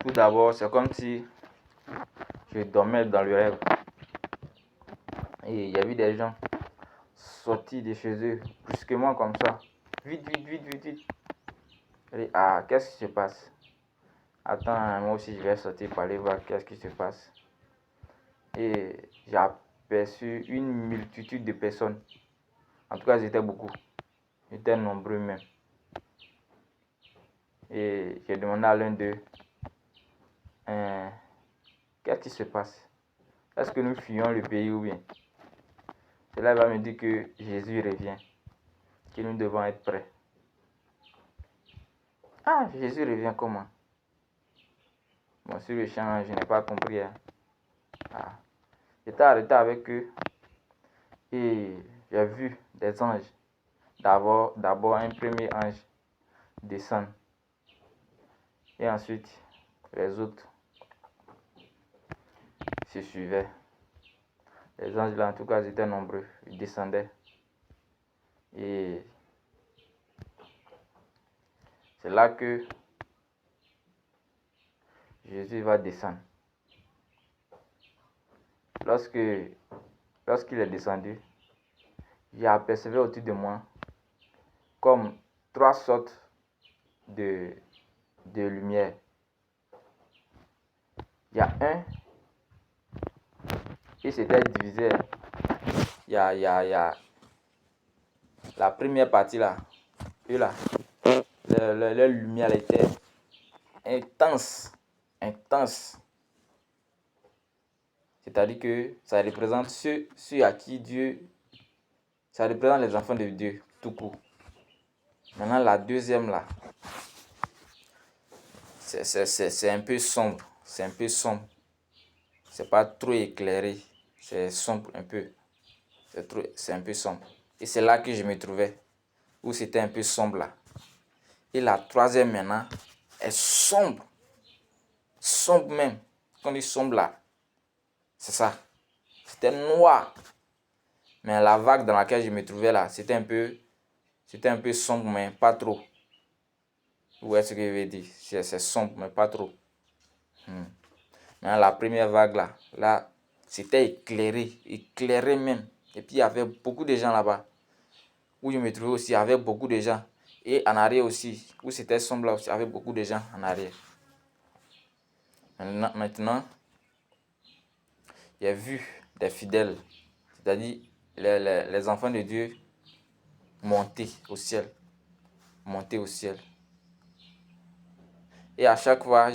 Tout d'abord, c'est comme si je dormais dans le rêve. Et il y a eu des gens sortis de chez eux brusquement comme ça. Vite, vite, vite, vite, vite. Et qu'est-ce qui se passe? Attends, moi aussi je vais sortir pour aller voir qu'est-ce qui se passe. Et j'ai aperçu une multitude de personnes. En tout cas, ils étaient beaucoup. Ils étaient nombreux même. Et j'ai demandé à l'un d'eux, qu'est-ce qui se passe? Est-ce que nous fuyons le pays ou bien? Cela va me dire que Jésus revient, que nous devons être prêts. Ah, Jésus revient comment? Bon, sur le champ, je n'ai pas compris. J'étais arrêté avec eux et j'ai vu des anges. D'abord un premier ange descendre. Et ensuite, les autres se suivaient. Les anges là, en tout cas, ils étaient nombreux. Ils descendaient. Et c'est là que Jésus va descendre. Lorsqu'il est descendu, j'ai apercevu autour de moi comme 3 sortes de lumière. Il y a un, et c'était divisé. Il y a la première partie là, et là, la lumière était intense. C'est-à-dire que ça représente ceux à qui Dieu, ça représente les enfants de Dieu, tout court. Maintenant, la deuxième là, c'est un peu sombre. C'est pas trop éclairé. C'est sombre un peu. C'est un peu sombre. Et c'est là que je me trouvais, où c'était un peu sombre là. Et la troisième maintenant est sombre. Sombre même. Quand on dit sombre là, c'est ça. C'était noir. Mais la vague dans laquelle je me trouvais là, c'était un peu sombre, mais pas trop. Vous voyez ce que je veux dire? C'est sombre, mais pas trop. Mais la première vague là, c'était éclairé même. Et puis il y avait beaucoup de gens là-bas. Où je me trouvais aussi, il y avait beaucoup de gens. Et en arrière aussi, où c'était sombre là aussi, il y avait beaucoup de gens en arrière. Maintenant, j'ai vu des fidèles, c'est-à-dire les enfants de Dieu monter au ciel. Et à chaque fois,